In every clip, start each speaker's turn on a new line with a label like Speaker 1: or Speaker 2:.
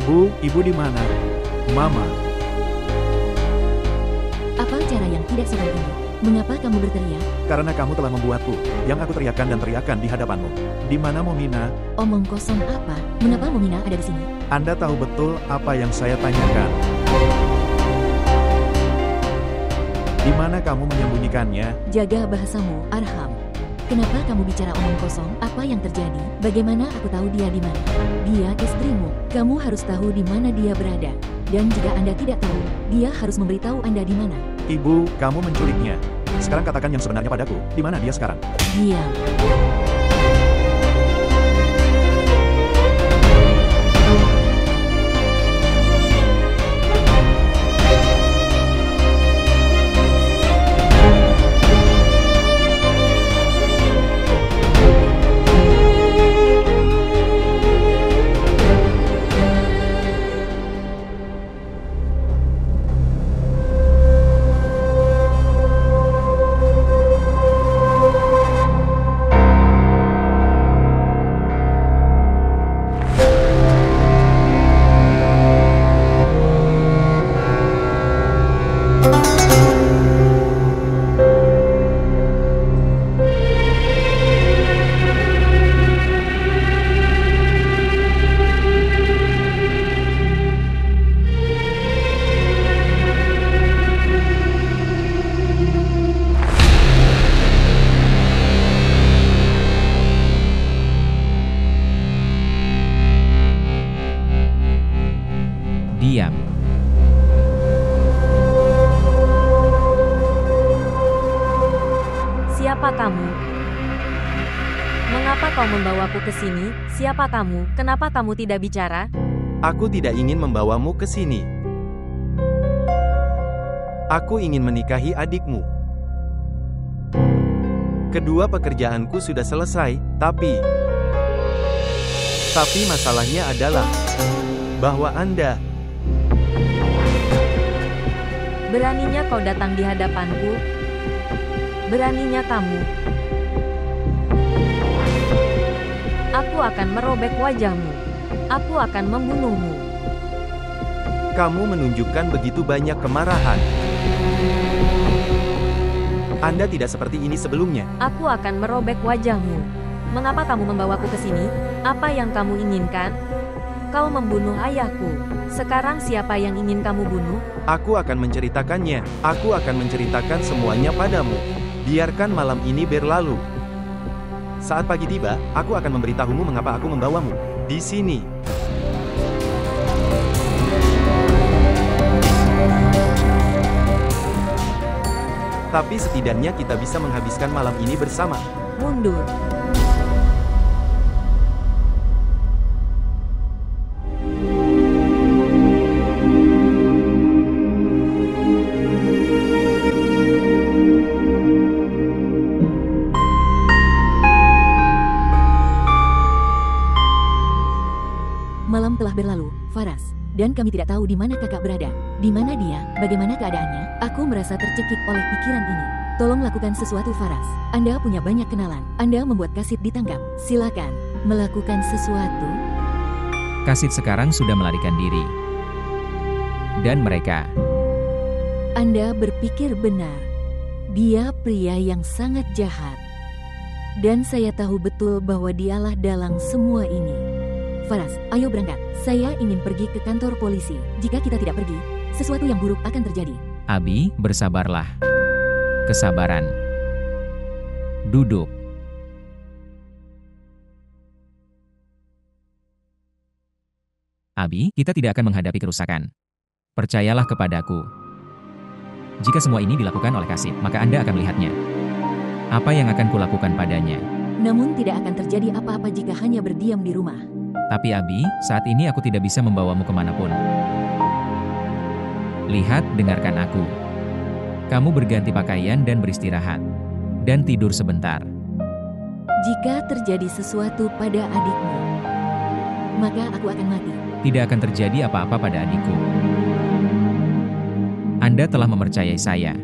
Speaker 1: Ibu di mana? Mama,
Speaker 2: Apa cara yang tidak sopan ini? Mengapa kamu berteriak?
Speaker 1: karena kamu telah membuatku, yang aku teriakkan dan teriakkan di hadapanmu. Di mana Momina?
Speaker 2: Omong kosong apa? Mengapa Momina ada di sini?
Speaker 1: Anda tahu betul apa yang saya tanyakan. Di mana kamu menyembunyikannya?
Speaker 2: Jaga bahasamu, Arham. Kenapa kamu bicara omong kosong? Apa yang terjadi? Bagaimana aku tahu dia di mana? Dia istrimu. Kamu harus tahu di mana dia berada. Dan jika Anda tidak tahu, dia harus memberitahu Anda di mana.
Speaker 1: Ibu, kamu menculiknya. Sekarang katakan yang sebenarnya padaku, di mana dia sekarang?
Speaker 2: Diam.
Speaker 3: Diam.
Speaker 4: Siapa kamu? Mengapa kau membawaku ke sini? Siapa kamu? Kenapa kamu tidak bicara?
Speaker 5: Aku tidak ingin membawamu ke sini. Aku ingin menikahi adikmu. Kedua pekerjaanku sudah selesai, tapi masalahnya adalah bahwa Anda
Speaker 4: Beraninya kau datang di hadapanku? Beraninya kamu? Aku akan merobek wajahmu. Aku akan membunuhmu.
Speaker 5: kamu menunjukkan begitu banyak kemarahan. Anda tidak seperti ini sebelumnya.
Speaker 4: Aku akan merobek wajahmu. Mengapa kamu membawaku ke sini? Apa yang kamu inginkan? Kau membunuh ayahku. Sekarang siapa yang ingin kamu bunuh?
Speaker 5: Aku akan menceritakannya. Aku akan menceritakan semuanya padamu. Biarkan malam ini berlalu. Saat pagi tiba, aku akan memberitahumu mengapa aku membawamu di sini. Tapi setidaknya kita bisa menghabiskan malam ini bersama.
Speaker 4: Mundur.
Speaker 2: Malam telah berlalu, Faras, dan kami tidak tahu di mana kakak berada. Di mana dia? Bagaimana keadaannya? Aku merasa tercekik oleh pikiran ini. Tolong lakukan sesuatu, Faras. Anda punya banyak kenalan. Anda membuat Kasid ditangkap. Silakan melakukan sesuatu.
Speaker 3: Kasid sekarang sudah melarikan diri. Dan mereka.
Speaker 2: Anda berpikir benar. Dia pria yang sangat jahat. Dan saya tahu betul bahwa dialah dalang semua ini. Faras, ayo berangkat. Saya ingin pergi ke kantor polisi. Jika kita tidak pergi, sesuatu yang buruk akan terjadi.
Speaker 3: Abi, bersabarlah. Kesabaran. Duduk. Abi, kita tidak akan menghadapi kerusakan. Percayalah kepadaku. Jika semua ini dilakukan oleh Kasid, maka Anda akan melihatnya. Apa yang akan kulakukan padanya?
Speaker 2: Namun tidak akan terjadi apa-apa jika hanya berdiam di rumah.
Speaker 3: Tapi Abi, saat ini aku tidak bisa membawamu kemanapun. Lihat, dengarkan aku. Kamu berganti pakaian dan beristirahat. Dan tidur sebentar.
Speaker 2: Jika terjadi sesuatu pada adikmu, maka aku akan mati.
Speaker 3: Tidak akan terjadi apa-apa pada adikku. Anda telah mempercayai saya.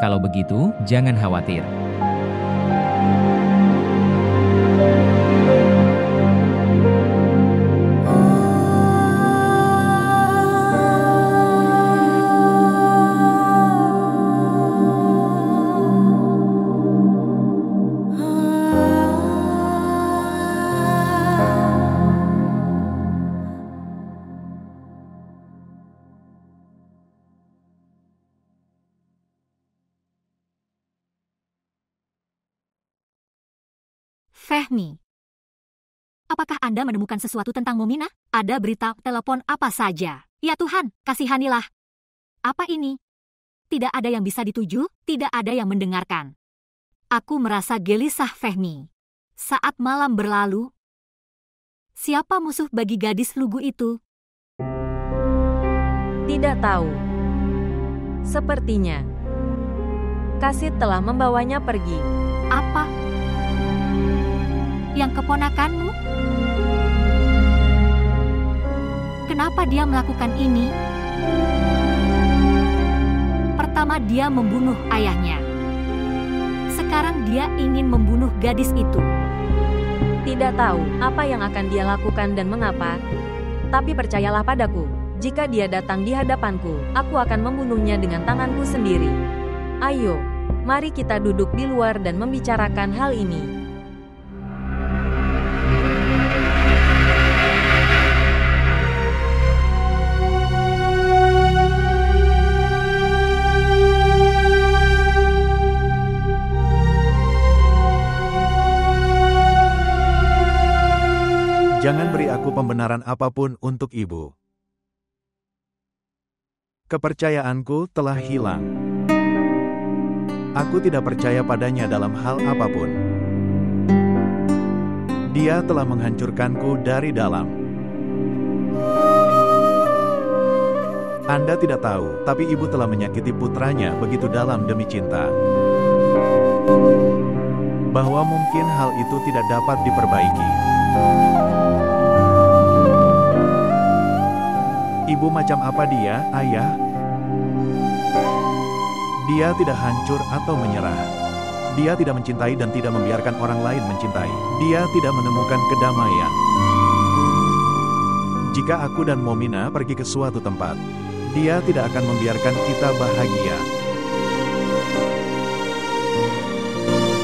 Speaker 3: Kalau begitu, jangan khawatir.
Speaker 6: Fehmi. Apakah Anda menemukan sesuatu tentang Mominah? Ada berita telepon apa saja? Ya Tuhan, kasihanilah. Apa ini? Tidak ada yang bisa dituju, tidak ada yang mendengarkan. Aku merasa gelisah, Fehmi. Saat malam berlalu, siapa musuh bagi gadis lugu itu?
Speaker 4: Tidak tahu. Sepertinya Kasit telah membawanya pergi.
Speaker 6: Apa? Yang keponakanmu? Kenapa dia melakukan ini? Pertama dia membunuh ayahnya. Sekarang dia ingin membunuh gadis itu.
Speaker 4: Tidak tahu apa yang akan dia lakukan dan mengapa. Tapi percayalah padaku, jika dia datang di hadapanku, aku akan membunuhnya dengan tanganku sendiri. Ayo, mari kita duduk di luar dan membicarakan hal ini.
Speaker 1: Jangan beri aku pembenaran apapun untuk ibu. Kepercayaanku telah hilang. Aku tidak percaya padanya dalam hal apapun. Dia telah menghancurkanku dari dalam. Anda tidak tahu, tapi ibu telah menyakiti putranya begitu dalam demi cinta. Bahwa mungkin hal itu tidak dapat diperbaiki. Ibu macam apa dia, ayah? Dia tidak hancur atau menyerah. Dia tidak mencintai dan tidak membiarkan orang lain mencintai. Dia tidak menemukan kedamaian. Jika aku dan Mominah pergi ke suatu tempat, dia tidak akan membiarkan kita bahagia.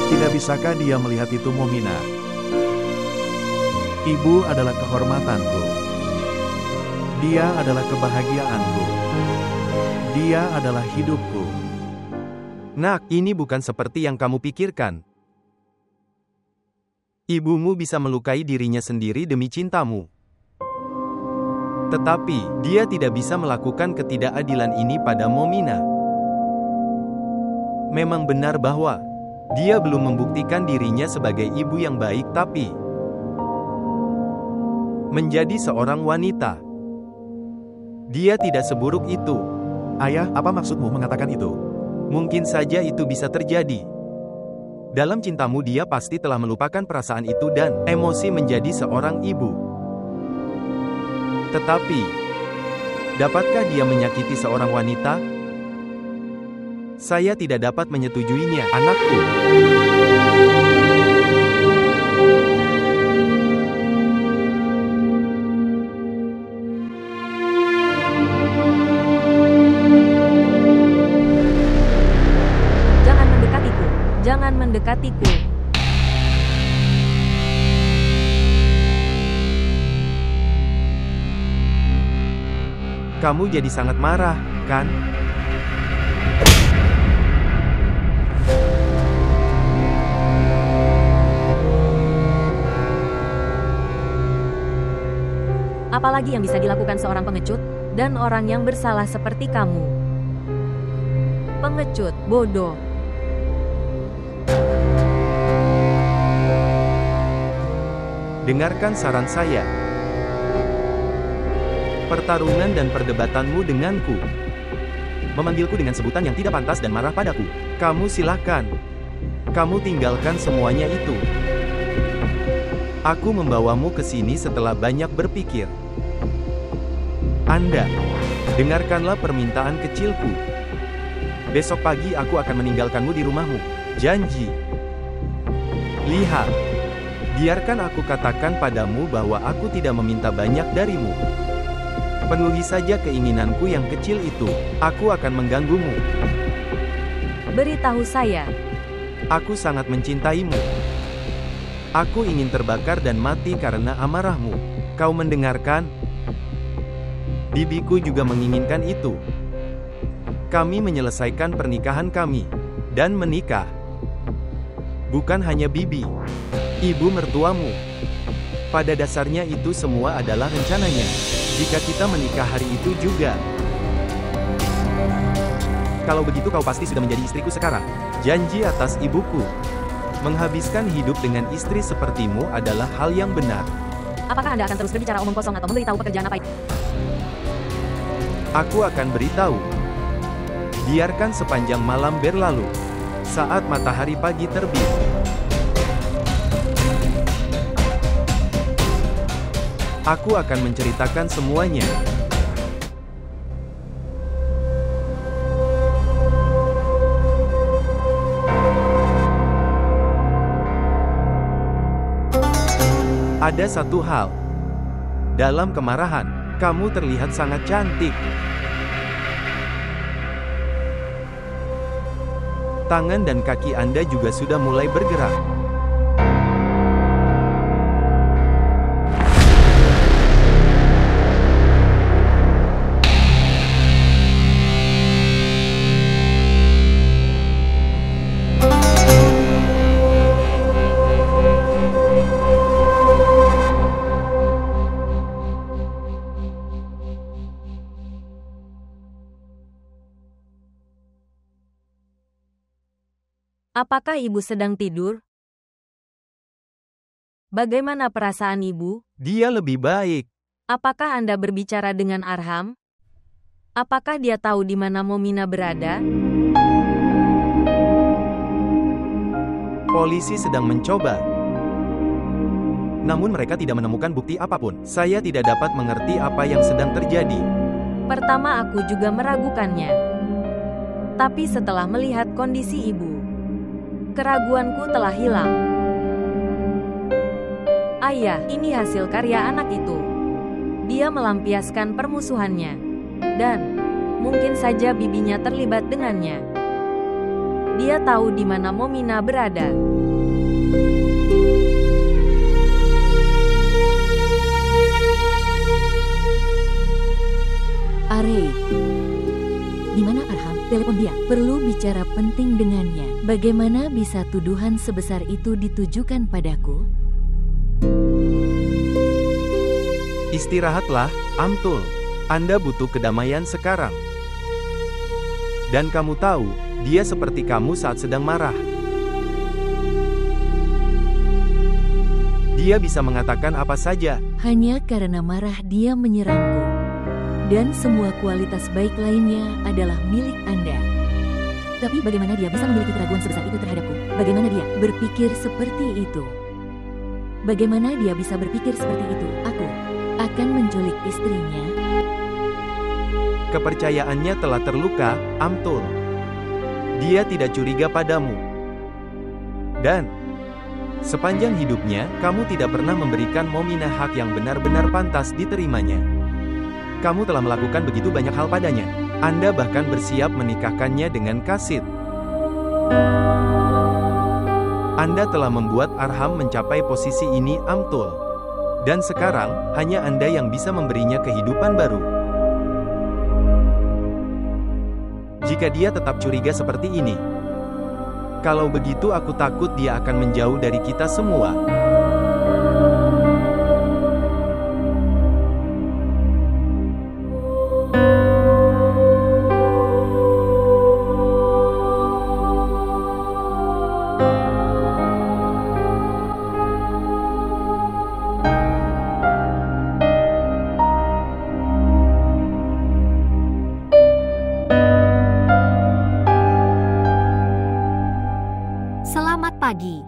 Speaker 1: Tidak bisakah dia melihat itu, Mominah? Ibu adalah kehormatanku. Dia adalah kebahagiaanku. Dia adalah hidupku.
Speaker 5: Nak, ini bukan seperti yang kamu pikirkan. Ibumu bisa melukai dirinya sendiri demi cintamu. Tetapi, dia tidak bisa melakukan ketidakadilan ini pada Mominah. Memang benar bahwa dia belum membuktikan dirinya sebagai ibu yang baik, tapi menjadi seorang wanita. Dia tidak seburuk itu.
Speaker 1: Ayah, apa maksudmu mengatakan itu?
Speaker 5: Mungkin saja itu bisa terjadi. Dalam cintamu dia pasti telah melupakan perasaan itu dan emosi menjadi seorang ibu. Tetapi, dapatkah dia menyakiti seorang wanita? Saya tidak dapat menyetujuinya, anakku.
Speaker 4: Jangan mendekatiku.
Speaker 5: Kamu jadi sangat marah, kan?
Speaker 4: Apalagi yang bisa dilakukan seorang pengecut dan orang yang bersalah seperti kamu? Pengecut, bodoh.
Speaker 5: Dengarkan saran saya. Pertarungan dan perdebatanmu denganku. Memanggilku dengan sebutan yang tidak pantas dan marah padaku. Kamu silakan. Kamu tinggalkan semuanya itu. Aku membawamu ke sini setelah banyak berpikir. Anda, dengarkanlah permintaan kecilku. Besok pagi aku akan meninggalkanmu di rumahmu. Janji. Lihat. Biarkan aku katakan padamu bahwa aku tidak meminta banyak darimu. Penuhi saja keinginanku yang kecil itu. Aku akan mengganggumu.
Speaker 4: Beritahu saya.
Speaker 5: Aku sangat mencintaimu. Aku ingin terbakar dan mati karena amarahmu. Kau mendengarkan? Bibiku juga menginginkan itu. Kami menyelesaikan pernikahan kami. Dan menikah. Bukan hanya bibi. ibu mertuamu. Pada dasarnya itu semua adalah rencananya. Jika kita menikah hari itu juga. Kalau begitu kau pasti sudah menjadi istriku sekarang. Janji atas ibuku. Menghabiskan hidup dengan istri sepertimu adalah hal yang benar.
Speaker 4: Apakah Anda akan terus berbicara omong kosong atau memberitahu pekerjaan apa itu?
Speaker 5: Aku akan beritahu. Biarkan sepanjang malam berlalu. Saat matahari pagi terbit. Aku akan menceritakan semuanya. Ada satu hal. Dalam kemarahan, kamu terlihat sangat cantik. Tangan dan kaki Anda juga sudah mulai bergerak.
Speaker 4: Apakah ibu sedang tidur? Bagaimana perasaan ibu?
Speaker 5: Dia lebih baik.
Speaker 4: Apakah Anda berbicara dengan Arham? Apakah dia tahu di mana Momina berada?
Speaker 5: Polisi sedang mencoba. Namun mereka tidak menemukan bukti apapun. Saya tidak dapat mengerti apa yang sedang terjadi.
Speaker 4: Pertama aku juga meragukannya. Tapi setelah melihat kondisi ibu, keraguanku telah hilang. Ayah, ini hasil karya anak itu. Dia melampiaskan permusuhannya. Dan mungkin saja bibinya terlibat dengannya. Dia tahu di mana Momina berada.
Speaker 2: Are, di mana Arham? Telepon dia. Perlu bicara penting dengannya. Bagaimana bisa tuduhan sebesar itu ditujukan padaku?
Speaker 5: Istirahatlah, Amtul. Anda butuh kedamaian sekarang. Dan kamu tahu, dia seperti kamu saat sedang marah. Dia bisa mengatakan apa saja.
Speaker 2: Hanya karena marah dia menyerangku. Dan semua kualitas baik lainnya adalah milik Anda. Tapi bagaimana dia bisa memiliki keraguan sebesar itu terhadapku? Bagaimana dia berpikir seperti itu? Bagaimana dia bisa berpikir seperti itu? Aku akan menculik istrinya.
Speaker 5: Kepercayaannya telah terluka, Amtul. Dia tidak curiga padamu. Dan sepanjang hidupnya, kamu tidak pernah memberikan Momina hak yang benar-benar pantas diterimanya. Kamu telah melakukan begitu banyak hal padanya. Anda bahkan bersiap menikahkannya dengan Kasid. Anda telah membuat Arham mencapai posisi ini, Amtul. Dan sekarang, hanya Anda yang bisa memberinya kehidupan baru. Jika dia tetap curiga seperti ini, kalau begitu aku takut dia akan menjauh dari kita semua.
Speaker 6: Selamat pagi.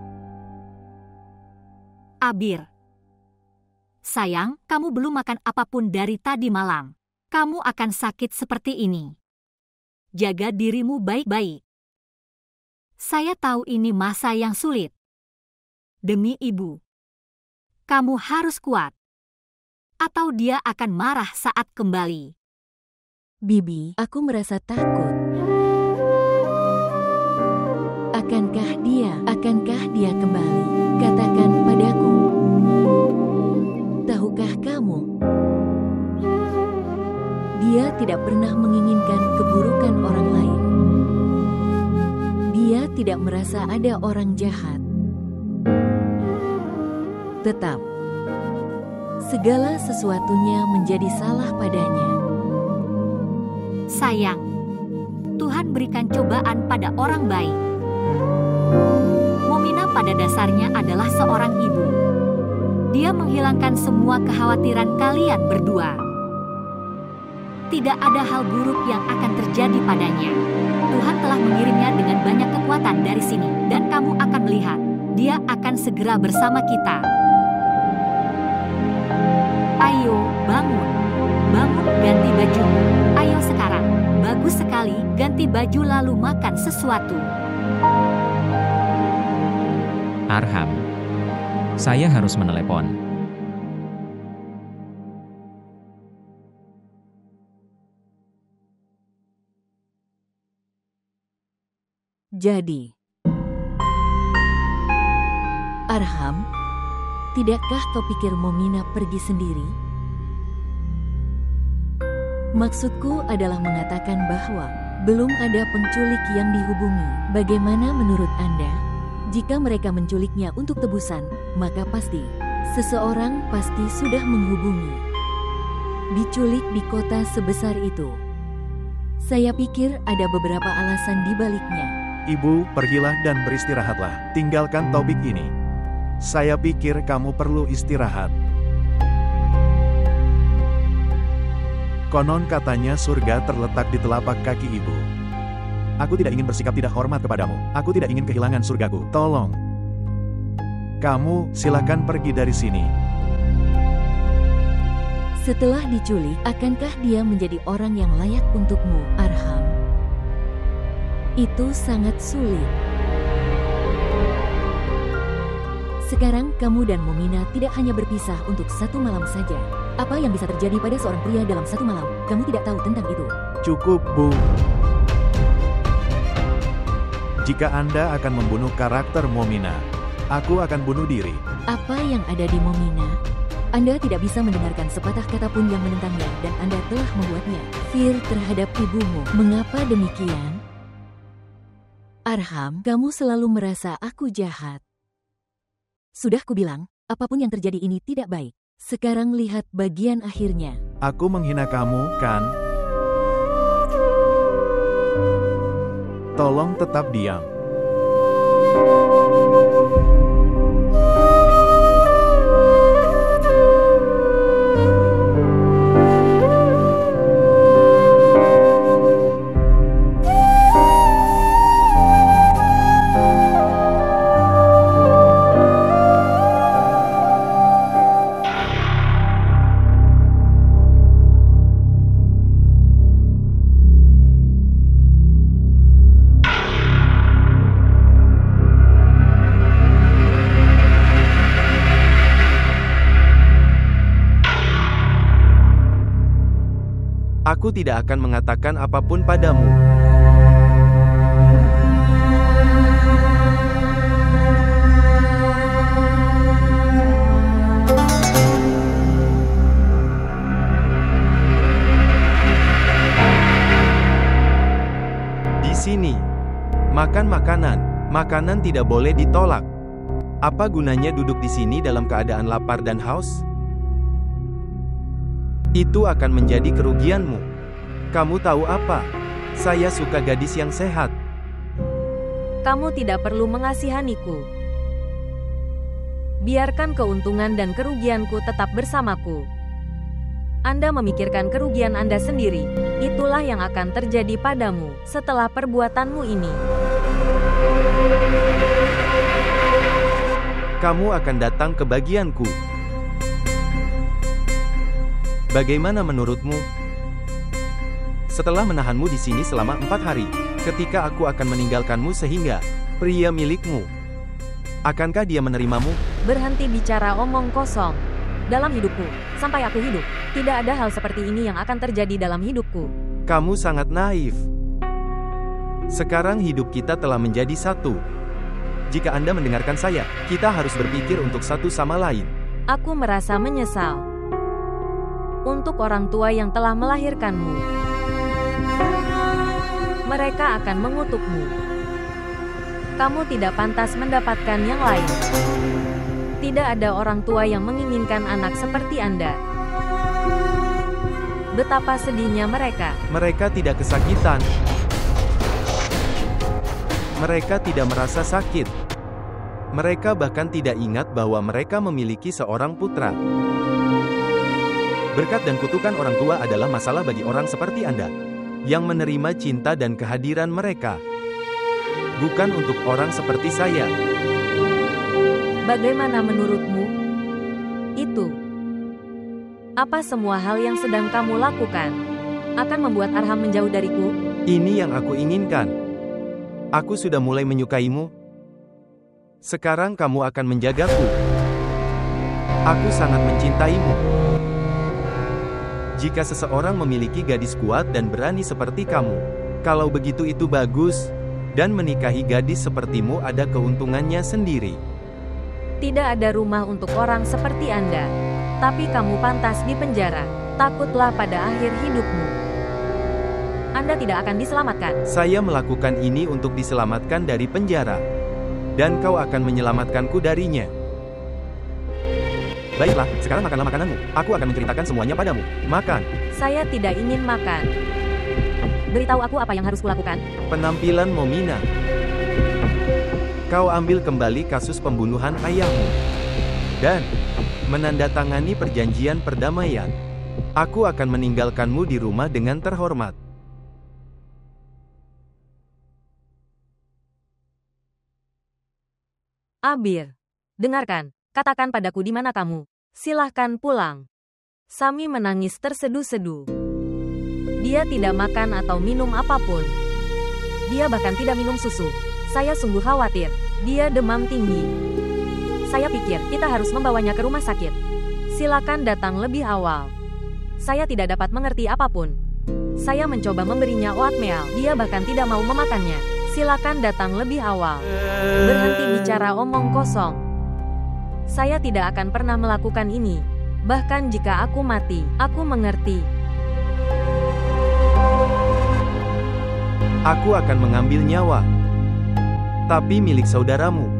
Speaker 6: Abir. Sayang, kamu belum makan apapun dari tadi malam. Kamu akan sakit seperti ini. Jaga dirimu baik-baik. Saya tahu ini masa yang sulit. Demi ibu. Kamu harus kuat. Atau dia akan marah saat kembali.
Speaker 2: Bibi, aku merasa takut. Akankah dia kembali? Katakan padaku. Tahukah kamu? Dia tidak pernah menginginkan keburukan orang lain. Dia tidak merasa ada orang jahat. tetap. Segala sesuatunya menjadi salah padanya.
Speaker 6: Sayang, Tuhan berikan cobaan pada orang baik. Momina pada dasarnya adalah seorang ibu. Dia menghilangkan semua kekhawatiran kalian berdua. Tidak ada hal buruk yang akan terjadi padanya. Tuhan telah mengirimnya dengan banyak kekuatan dari sini, dan kamu akan melihat, dia akan segera bersama kita. Ayo, bangun. Bangun, ganti bajumu. Ayo sekarang. Bagus sekali, ganti baju lalu makan sesuatu.
Speaker 3: Arham. Saya harus menelepon.
Speaker 2: Jadi, Arham, tidakkah kau pikir Momina pergi sendiri? Maksudku adalah mengatakan bahwa belum ada penculik yang dihubungi. Bagaimana menurut Anda? Jika mereka menculiknya untuk tebusan, maka pasti seseorang pasti sudah menghubungi. Diculik di kota sebesar itu. Saya pikir ada beberapa alasan di baliknya.
Speaker 1: Ibu, pergilah dan beristirahatlah. Tinggalkan topik ini. Saya pikir kamu perlu istirahat. Konon katanya surga terletak di telapak kaki ibu. Aku tidak ingin bersikap tidak hormat kepadamu. Aku tidak ingin kehilangan surgaku. Tolong. Kamu, silakan pergi dari sini.
Speaker 2: Setelah diculik, akankah dia menjadi orang yang layak untukmu, Arham? Itu sangat sulit. Sekarang kamu dan Momina tidak hanya berpisah untuk satu malam saja. Apa yang bisa terjadi pada seorang pria dalam satu malam? Kamu tidak tahu tentang itu.
Speaker 1: Cukup, Bu. Jika Anda akan membunuh karakter Momina, aku akan bunuh diri.
Speaker 2: Apa yang ada di Momina? Anda tidak bisa mendengarkan sepatah kata pun yang menentangnya, dan Anda telah membuatnya fear terhadap ibumu. Mengapa demikian? Arham, kamu selalu merasa aku jahat. Sudah kubilang, apapun yang terjadi ini tidak baik. Sekarang lihat bagian akhirnya.
Speaker 1: Aku menghina kamu, kan? Tolong tetap diam.
Speaker 5: Aku tidak akan mengatakan apapun padamu. Di sini, makan makanan. Makanan tidak boleh ditolak. Apa gunanya duduk di sini dalam keadaan lapar dan haus? Itu akan menjadi kerugianmu. Kamu tahu apa? Saya suka gadis yang sehat.
Speaker 4: Kamu tidak perlu mengasihaniku. Biarkan keuntungan dan kerugianku tetap bersamaku. Anda memikirkan kerugian Anda sendiri. Itulah yang akan terjadi padamu setelah perbuatanmu ini.
Speaker 5: Kamu akan datang ke bagianku. Bagaimana menurutmu? Setelah menahanmu di sini selama 4 hari, ketika aku akan meninggalkanmu sehingga pria milikmu, akankah dia menerimamu?
Speaker 4: Berhenti bicara omong kosong. Dalam hidupku, sampai aku hidup, tidak ada hal seperti ini yang akan terjadi dalam hidupku.
Speaker 5: Kamu sangat naif. Sekarang hidup kita telah menjadi satu. Jika Anda mendengarkan saya, kita harus berpikir untuk satu sama lain.
Speaker 4: Aku merasa menyesal. Untuk orang tua yang telah melahirkanmu. Mereka akan mengutukmu. Kamu tidak pantas mendapatkan yang lain. Tidak ada orang tua yang menginginkan anak seperti Anda. Betapa sedihnya mereka.
Speaker 5: Mereka tidak kesakitan. Mereka tidak merasa sakit. Mereka bahkan tidak ingat bahwa mereka memiliki seorang putra. Berkat dan kutukan orang tua adalah masalah bagi orang seperti Anda, yang menerima cinta dan kehadiran mereka. Bukan untuk orang seperti saya.
Speaker 4: Bagaimana menurutmu? Itu. Apa semua hal yang sedang kamu lakukan akan membuat Arham menjauh dariku?
Speaker 5: Ini yang aku inginkan. Aku sudah mulai menyukaimu. Sekarang kamu akan menjagaku. Aku sangat mencintaimu. Jika seseorang memiliki gadis kuat dan berani seperti kamu, kalau begitu itu bagus, dan menikahi gadis sepertimu ada keuntungannya sendiri.
Speaker 4: Tidak ada rumah untuk orang seperti Anda. Tapi kamu pantas di penjara. Takutlah pada akhir hidupmu. Anda tidak akan diselamatkan.
Speaker 5: Saya melakukan ini untuk diselamatkan dari penjara. Dan kau akan menyelamatkanku darinya. Baiklah, sekarang makanlah makananmu. Aku akan menceritakan semuanya padamu. Makan.
Speaker 4: Saya tidak ingin makan. Beritahu aku apa yang harus kulakukan.
Speaker 5: Penampilan Momina. Kau ambil kembali kasus pembunuhan ayahmu. Dan menandatangani perjanjian perdamaian. Aku akan meninggalkanmu di rumah dengan terhormat.
Speaker 4: Abir, dengarkan. Katakan padaku di mana kamu. Silahkan pulang. Sami menangis terseduh-seduh. Dia tidak makan atau minum apapun. Dia bahkan tidak minum susu. Saya sungguh khawatir. Dia demam tinggi. Saya pikir kita harus membawanya ke rumah sakit. Silakan datang lebih awal. Saya tidak dapat mengerti apapun. Saya mencoba memberinya oatmeal. Dia bahkan tidak mau memakannya. Silakan datang lebih awal. Berhenti bicara omong kosong. Saya tidak akan pernah melakukan ini. Bahkan jika aku mati, aku mengerti.
Speaker 5: Aku akan mengambil nyawa. Tapi milik saudaramu.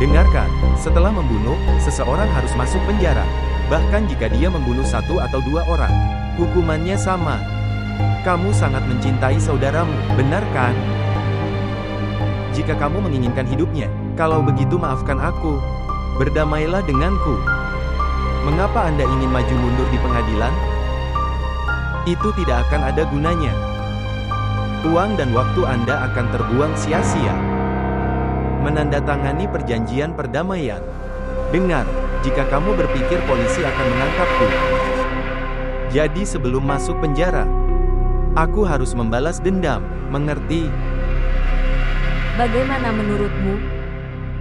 Speaker 5: Dengarkan, setelah membunuh, seseorang harus masuk penjara. Bahkan jika dia membunuh 1 atau 2 orang. Hukumannya sama. Kamu sangat mencintai saudaramu, benar kan? Jika kamu menginginkan hidupnya, kalau begitu maafkan aku. Berdamailah denganku. Mengapa Anda ingin maju mundur di pengadilan? Itu tidak akan ada gunanya. Uang dan waktu Anda akan terbuang sia-sia. Menandatangani perjanjian perdamaian. Dengar, jika kamu berpikir polisi akan menangkapku. Jadi sebelum masuk penjara, aku harus membalas dendam, mengerti?
Speaker 4: Bagaimana menurutmu?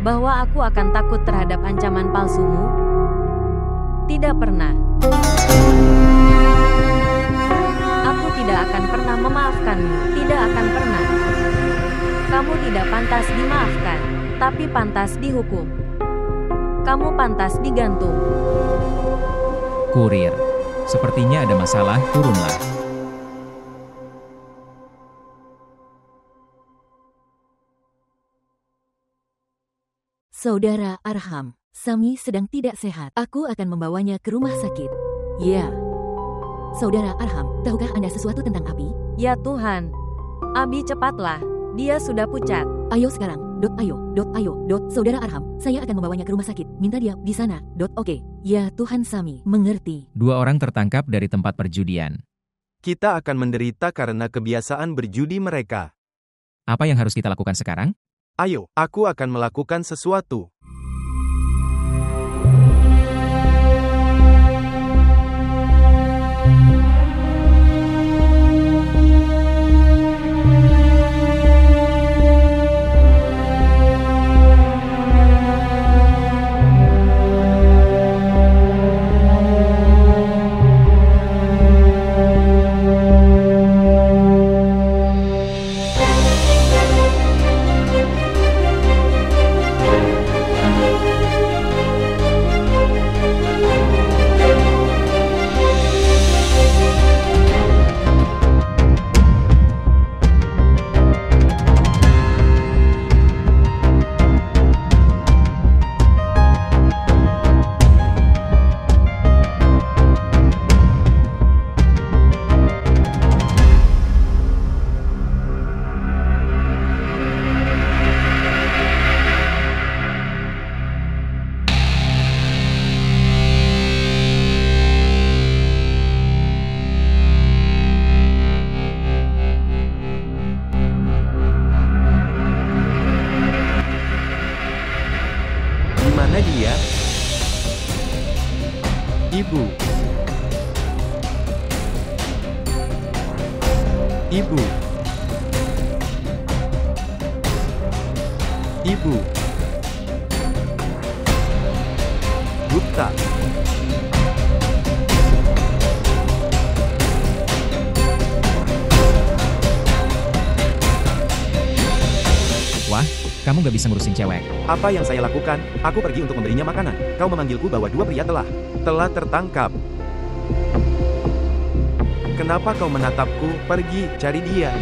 Speaker 4: Bahwa aku akan takut terhadap ancaman palsumu? Tidak pernah. Aku tidak akan pernah memaafkanmu. Tidak akan pernah. Kamu tidak pantas dimaafkan, tapi pantas dihukum. Kamu pantas digantung.
Speaker 3: Kurir. Sepertinya ada masalah, turunlah.
Speaker 2: Saudara Arham, Sami sedang tidak sehat. Aku akan membawanya ke rumah sakit. Ya. Saudara Arham, tahukah Anda sesuatu tentang Abi?
Speaker 4: Ya Tuhan. Abi cepatlah. Dia sudah pucat.
Speaker 2: Ayo sekarang. Ayo. Saudara Arham, saya akan membawanya ke rumah sakit. Minta dia di sana. Oke. Ya Tuhan, Sami mengerti.
Speaker 3: 2 orang tertangkap dari tempat perjudian.
Speaker 5: Kita akan menderita karena kebiasaan berjudi mereka.
Speaker 3: Apa yang harus kita lakukan sekarang?
Speaker 5: Ayo, aku akan melakukan sesuatu. Ibu. Ibu. Gupta.
Speaker 3: Wah, kamu gak bisa ngurusin cewek.
Speaker 5: Apa yang saya lakukan? Aku pergi untuk memberinya makanan. Kau memanggilku bahwa dua pria telah tertangkap. Kenapa kau menatapku? Pergi, cari dia.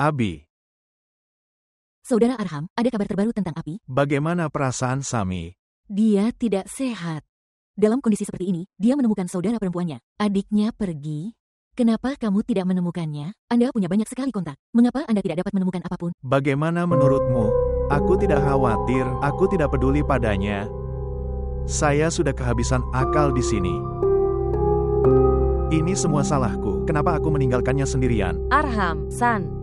Speaker 1: Abi,
Speaker 2: Saudara Arham, ada kabar terbaru tentang Abi?
Speaker 1: bagaimana perasaan Sami?
Speaker 2: Dia tidak sehat. Dalam kondisi seperti ini, dia menemukan saudara perempuannya. Adiknya pergi. Kenapa kamu tidak menemukannya? Anda punya banyak sekali kontak. Mengapa Anda tidak dapat menemukan apapun?
Speaker 1: Bagaimana menurutmu? Aku tidak khawatir, aku tidak peduli padanya. Saya sudah kehabisan akal di sini. Ini semua salahku. Kenapa aku meninggalkannya sendirian?
Speaker 4: Arham, San.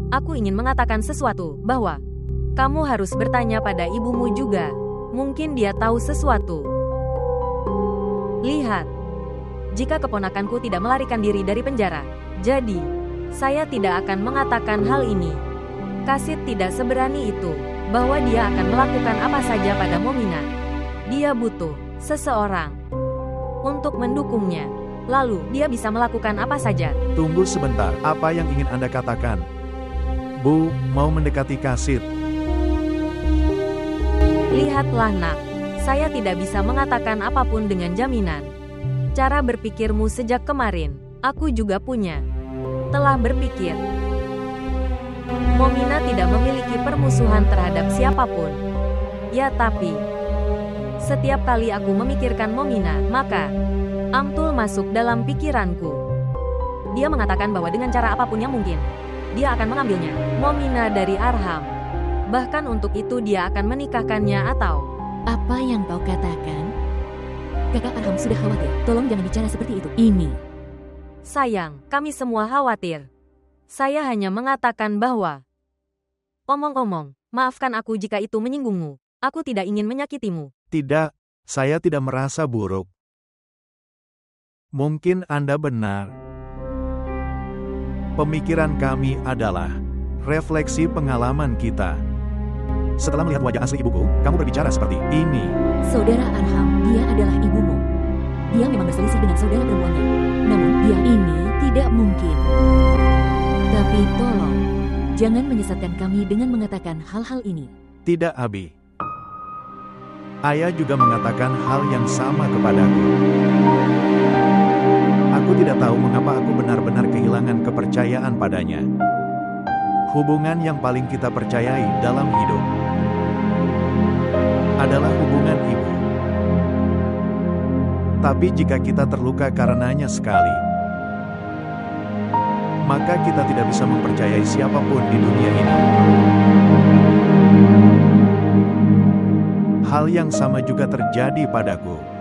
Speaker 4: Aku ingin mengatakan sesuatu, bahwa kamu harus bertanya pada ibumu juga. Mungkin dia tahu sesuatu. Lihat, jika keponakanku tidak melarikan diri dari penjara, jadi saya tidak akan mengatakan hal ini. Kasit tidak seberani itu, bahwa dia akan melakukan apa saja pada Momina. Dia butuh seseorang untuk mendukungnya. Lalu, dia bisa melakukan apa saja.
Speaker 1: Tunggu sebentar, apa yang ingin Anda katakan? Bu, mau mendekati Kasit.
Speaker 4: Lihatlah nak, saya tidak bisa mengatakan apapun dengan jaminan. Cara berpikirmu sejak kemarin, aku juga punya. Telah berpikir. Momina tidak memiliki permusuhan terhadap siapapun. Ya tapi, setiap kali aku memikirkan Momina, maka Amtul masuk dalam pikiranku. Dia mengatakan bahwa dengan cara apapun yang mungkin, dia akan mengambilnya, Momina dari Arham. Bahkan untuk itu dia akan menikahkannya atau...
Speaker 2: Apa yang kau katakan? Kakak Arham sudah khawatir. Tolong jangan bicara seperti itu. Ini.
Speaker 4: Sayang, kami semua khawatir. Saya hanya mengatakan bahwa... Omong-omong, maafkan aku jika itu menyinggungmu. Aku tidak ingin menyakitimu.
Speaker 1: Tidak, saya tidak merasa buruk. Mungkin Anda benar. Pemikiran kami adalah refleksi pengalaman kita. Setelah melihat wajah asli ibuku, kamu berbicara seperti ini.
Speaker 2: Saudara Arham, dia adalah ibumu. Dia memang berselisih dengan saudara perempuannya. Namun dia ini tidak mungkin. Tapi tolong, jangan menyesatkan kami dengan mengatakan hal-hal ini.
Speaker 1: Tidak, Abi. Ayah juga mengatakan hal yang sama kepadaku. Aku tidak tahu mengapa aku benar-benar kehilangan kepercayaan padanya. Hubungan yang paling kita percayai dalam hidup adalah hubungan ibu. Tapi jika kita terluka karenanya sekali, maka kita tidak bisa mempercayai siapapun di dunia ini. Hal yang sama juga terjadi padaku.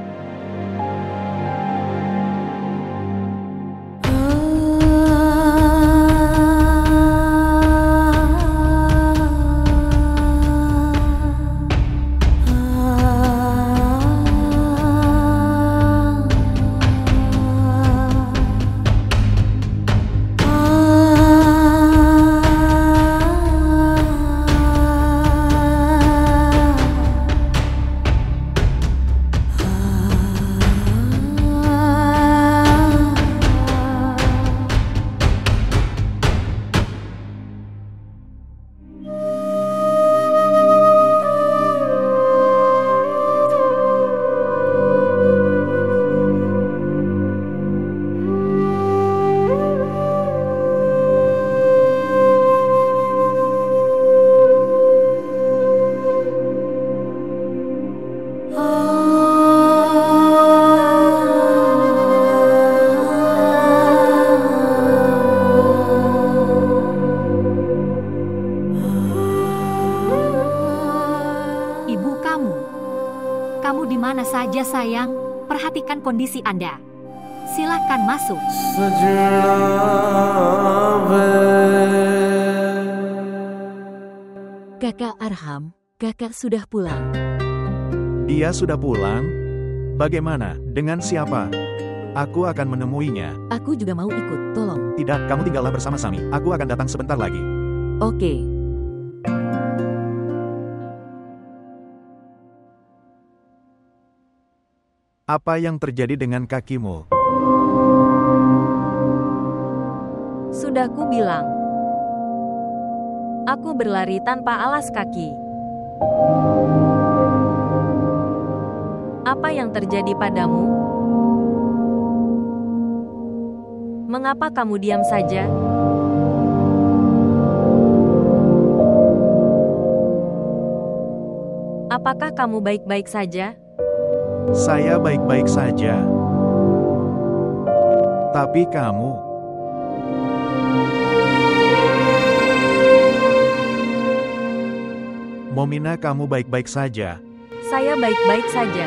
Speaker 6: saja sayang, perhatikan kondisi Anda. Silakan masuk.
Speaker 2: Kakak Arham, kakak sudah pulang.
Speaker 1: Dia sudah pulang? Bagaimana? Dengan siapa? Aku akan menemuinya.
Speaker 2: Aku juga mau ikut, tolong.
Speaker 1: Tidak, kamu tinggallah bersama Sami. Aku akan datang sebentar lagi.
Speaker 2: Oke.
Speaker 1: Apa yang terjadi dengan kakimu?
Speaker 4: Sudah ku bilang. Aku berlari tanpa alas kaki. Apa yang terjadi padamu? Mengapa kamu diam saja? Apakah kamu baik-baik saja?
Speaker 1: Saya baik-baik saja. Tapi kamu... Momina, kamu baik-baik saja.
Speaker 4: Saya baik-baik saja.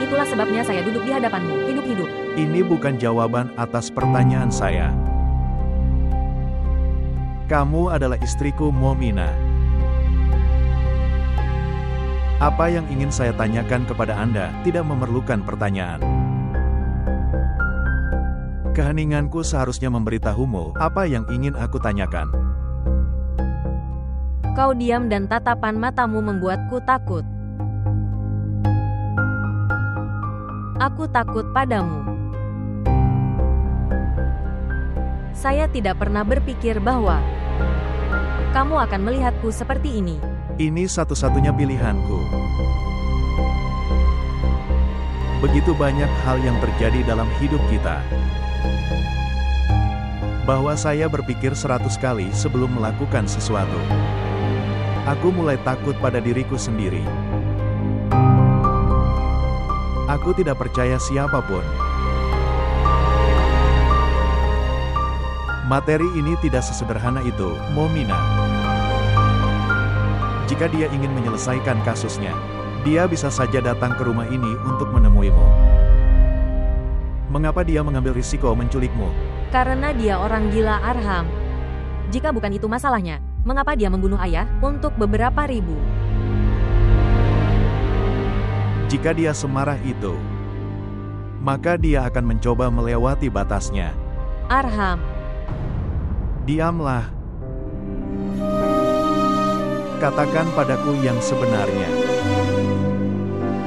Speaker 4: Itulah sebabnya saya duduk di hadapanmu, hidup-hidup.
Speaker 1: Ini bukan jawaban atas pertanyaan saya. Kamu adalah istriku, Momina. Apa yang ingin saya tanyakan kepada Anda tidak memerlukan pertanyaan. Keheninganku seharusnya memberitahumu apa yang ingin aku tanyakan.
Speaker 4: Kau diam dan tatapan matamu membuatku takut. Aku takut padamu. Saya tidak pernah berpikir bahwa kamu akan melihatku seperti ini.
Speaker 1: Ini satu-satunya pilihanku. Begitu banyak hal yang terjadi dalam hidup kita, bahwa saya berpikir 100 kali sebelum melakukan sesuatu. Aku mulai takut pada diriku sendiri. Aku tidak percaya siapapun. Materi ini tidak sesederhana itu, Momina. Jika dia ingin menyelesaikan kasusnya, dia bisa saja datang ke rumah ini untuk menemuimu. Mengapa dia mengambil risiko menculikmu?
Speaker 4: Karena dia orang gila, Arham. Jika bukan itu masalahnya, mengapa dia membunuh ayah untuk beberapa ribu?
Speaker 1: Jika dia semarah itu, maka dia akan mencoba melewati batasnya.
Speaker 4: Arham,
Speaker 1: Diamlah. Katakan padaku yang sebenarnya.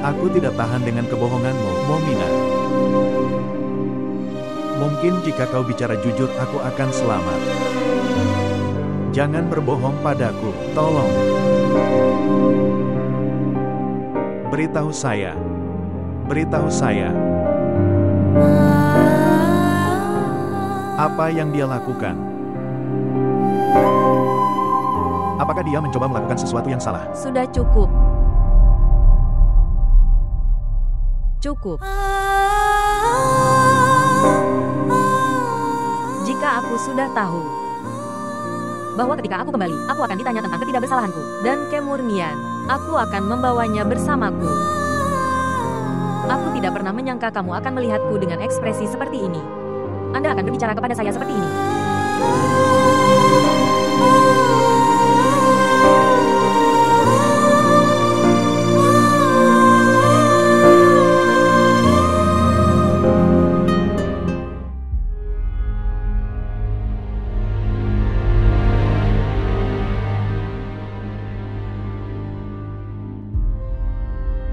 Speaker 1: Aku tidak tahan dengan kebohonganmu, Momina. Mungkin jika kau bicara jujur aku akan selamat. Jangan berbohong padaku, tolong. Beritahu saya. Beritahu saya. Apa yang dia lakukan? Apakah dia mencoba melakukan sesuatu yang salah?
Speaker 4: sudah cukup. Cukup. Jika aku sudah tahu bahwa ketika aku kembali, aku akan ditanya tentang ketidakbersalahanku dan kemurnian, aku akan membawanya bersamaku. Aku tidak pernah menyangka kamu akan melihatku dengan ekspresi seperti ini. Anda akan berbicara kepada saya seperti ini.